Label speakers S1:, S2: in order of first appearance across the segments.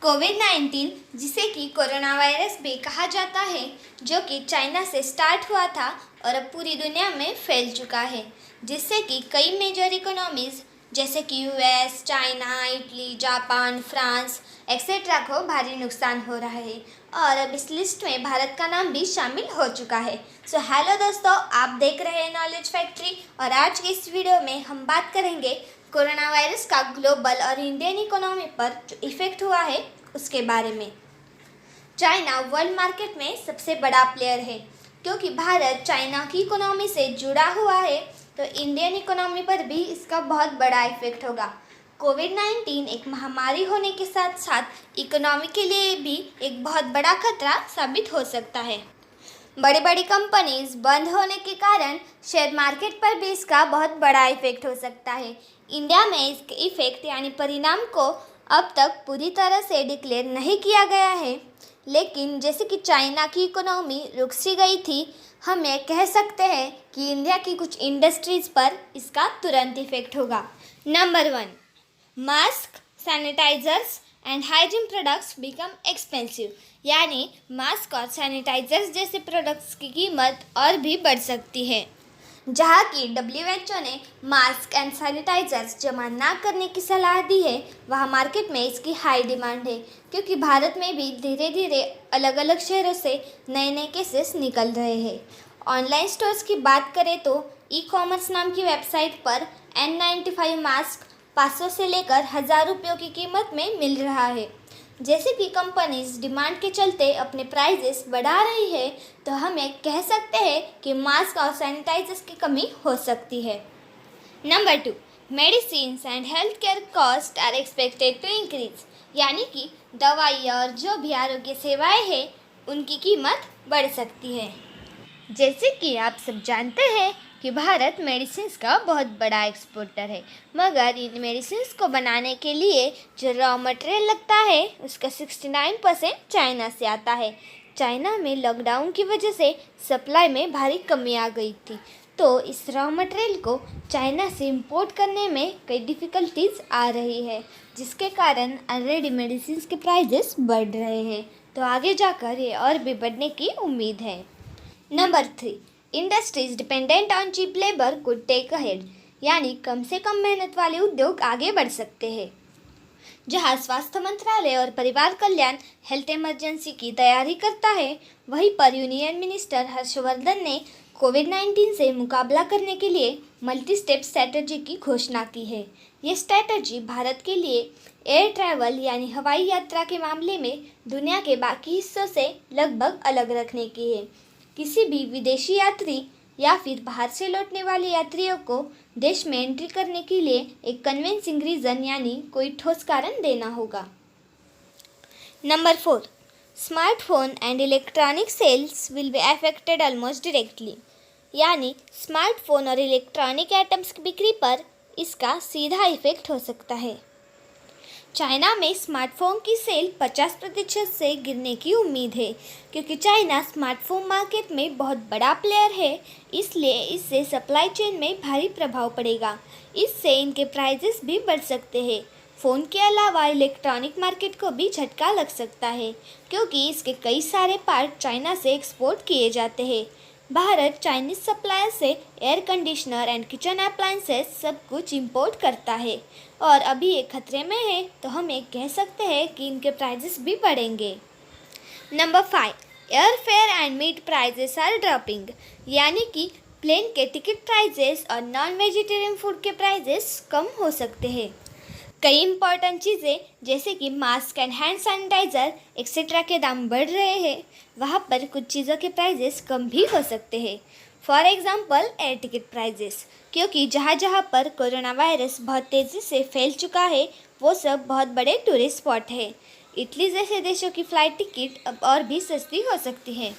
S1: कोविड-19 जिसे कि corona virus भी कहा जाता है, जो कि चाइना से स्टार्ट हुआ था और अब पूरी दुनिया में फैल चुका है, जिससे कि कई मेजर इकोनॉमीज़ जैसे कि US, China, Italy, Japan, France etcetera को भारी नुकसान हो रहा है। और अब इस लिस्ट में भारत का नाम भी शामिल हो चुका है। सो हेलो दोस्तों, आप देख रहे हैं नॉलेज फैक्ट्री और आज के इस वीडियो में हम बात करेंगे कोरोना वायरस का ग्लोबल और इंडियन इकोनॉमी पर जो इफ़ेक्ट हुआ है उसके बारे में। चाइना वर्ल्ड मार्केट में सबसे बड़ा प्लेयर है। क्योंकि भारत चाइना की इकोनॉमी से जुड़ा हुआ है, तो इंडियन इकोनॉमी पर भी इसका बहुत बड़ा इफेक्ट होगा। कोविड-19 एक महामारी होने के साथ साथ इकोनॉमी के लिए भी एक बहुत बड़ा खतरा साबित हो सकता है। बड़ी बड़ी कंपनीज बंद होने के कारण शेयर मार्केट पर भी इसका बहुत बड़ा इफेक्ट हो सकता है। इंडिया में इसके इफेक्ट यानी परिणाम को अब तक पूरी तरह से डिक्लेयर नहीं किया गया है, लेकिन जैसे कि चाइना की इकोनॉमी रुक सी गई थी, हम ये कह सकते हैं कि इंडिया की कुछ इंडस्ट्रीज़ पर इसका तुरंत इफेक्ट होगा। Number 1, mask, sanitisers and hygiene products become expensive, यानी मास्क और सैनिटाइजर्स जैसे प्रोडक्ट्स की कीमत और भी बढ़ सकती है। जहाँ की WHO ने मास्क एंड सैनिटाइजर्स जमा ना करने की सलाह दी है, वहाँ मार्केट में इसकी हाई डिमांड है। क्योंकि भारत में भी धीरे धीरे अलग अलग शहरों से नए नए केसेस निकल रहे हैं। ऑनलाइन स्टोर्स की बात करें तो ई कॉमर्स नाम की वेबसाइट पर N95 मास्क 500 से लेकर 1000 रुपयों की कीमत में मिल रहा है। जैसे कि कंपनीज डिमांड के चलते अपने प्राइजेस बढ़ा रही है, तो हम ये कह सकते हैं कि मास्क और सैनिटाइजर्स की कमी हो सकती है। Number 2, medicines and health care cost are expected to increase, यानी कि दवाई और जो भी आरोग्य सेवाएं हैं उनकी कीमत बढ़ सकती है। जैसे कि आप सब जानते हैं कि भारत मेडिसिन्स का बहुत बड़ा एक्सपोर्टर है, मगर इन मेडिसिन्स को बनाने के लिए जो रॉ मटेरियल लगता है उसका 69% चाइना से आता है। चाइना में लॉकडाउन की वजह से सप्लाई में भारी कमी आ गई थी, तो इस रॉ मटेरियल को चाइना से इंपोर्ट करने में कई डिफ़िकल्टीज आ रही है, जिसके कारण ऑलरेडी मेडिसिन्स के प्राइजेस बढ़ रहे हैं, तो आगे जाकर ये और भी बढ़ने की उम्मीद है। Number 3, industries dependent on cheap labour could take ahead, यानी कम से कम मेहनत वाले उद्योग आगे बढ़ सकते हैं। जहां स्वास्थ्य मंत्रालय और परिवार कल्याण हेल्थ इमरजेंसी की तैयारी करता है, वहीं पर यूनियन मिनिस्टर हर्षवर्धन ने कोविड-19 से मुकाबला करने के लिए मल्टी स्टेप स्ट्रैटेजी की घोषणा की है। ये स्ट्रैटेजी भारत के लिए एयर ट्रैवल यानी हवाई यात्रा के मामले में दुनिया के बाकी हिस्सों से लगभग अलग रखने की है। किसी भी विदेशी यात्री या फिर बाहर से लौटने वाले यात्रियों को देश में एंट्री करने के लिए एक कन्विंसिंग रीज़न यानी कोई ठोस कारण देना होगा। Number 4, smartphone and electronic sales will be affected almost directly, यानी स्मार्टफोन और इलेक्ट्रॉनिक आइटम्स की बिक्री पर इसका सीधा इफेक्ट हो सकता है। चाइना में स्मार्टफोन की सेल 50% से गिरने की उम्मीद है। क्योंकि चाइना स्मार्टफोन मार्केट में बहुत बड़ा प्लेयर है, इसलिए इससे सप्लाई चेन में भारी प्रभाव पड़ेगा। इससे इनके प्राइजेस भी बढ़ सकते हैं। फ़ोन के अलावा इलेक्ट्रॉनिक मार्केट को भी झटका लग सकता है, क्योंकि इसके कई सारे पार्ट चाइना से एक्सपोर्ट किए जाते हैं। भारत चाइनीज सप्लायर से air conditioner and kitchen appliances सब कुछ इंपोर्ट करता है और अभी ये खतरे में है, तो हम ये कह सकते हैं कि इनके प्राइजेस भी बढ़ेंगे। Number 5, air fare and meat prices are dropping, यानी कि प्लेन के टिकट प्राइजेस और नॉन वेजिटेरियन फूड के प्राइजेस कम हो सकते हैं। कई इंपॉर्टेंट चीज़ें जैसे कि mask and hand sanitiser etcetera के दाम बढ़ रहे हैं, वहाँ पर कुछ चीज़ों के प्राइजेस कम भी हो सकते हैं। For example air ticket prices, क्योंकि जहाँ जहाँ पर कोरोना वायरस बहुत तेज़ी से फैल चुका है, वो सब बहुत बड़े टूरिस्ट स्पॉट है। इटली जैसे देशों की फ़्लाइट टिकट अब और भी सस्ती हो सकती है।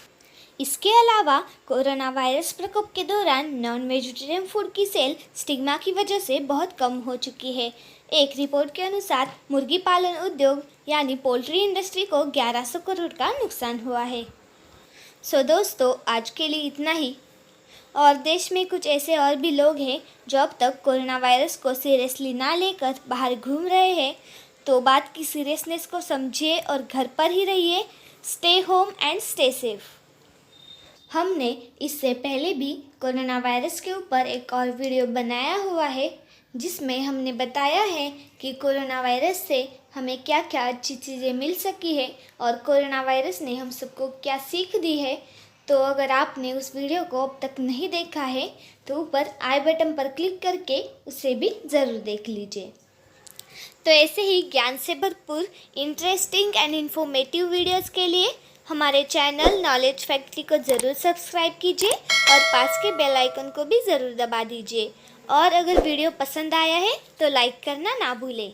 S1: इसके अलावा कोरोना वायरस प्रकोप के दौरान नॉन वेजिटेरियन फूड की सेल स्टिग्मा की वजह से बहुत कम हो चुकी है। एक रिपोर्ट के अनुसार मुर्गी पालन उद्योग यानी पोल्ट्री इंडस्ट्री को 1100 करोड़ का नुकसान हुआ है। सो दोस्तों, आज के लिए इतना ही। और देश में कुछ ऐसे और भी लोग हैं जो अब तक कोरोना वायरस को सीरियसली ना लेकर बाहर घूम रहे हैं, तो बात की सीरियसनेस को समझिए और घर पर ही रहिए। Stay home and stay safe. हमने इससे पहले भी कोरोना वायरस के ऊपर एक और वीडियो बनाया हुआ है, जिसमें हमने बताया है कि कोरोना वायरस से हमें क्या क्या अच्छी चीज़ें मिल सकी है और कोरोना वायरस ने हम सबको क्या सीख दी है। तो अगर आपने उस वीडियो को अब तक नहीं देखा है तो ऊपर आई बटन पर क्लिक करके उसे भी ज़रूर देख लीजिए। तो ऐसे ही ज्ञान से भरपूर इंटरेस्टिंग एंड इन्फॉर्मेटिव वीडियोस के लिए हमारे चैनल नॉलेज फैक्ट्री को ज़रूर सब्सक्राइब कीजिए और पास के बेल आइकन को भी ज़रूर दबा दीजिए। और अगर वीडियो पसंद आया है तो लाइक करना ना भूलें।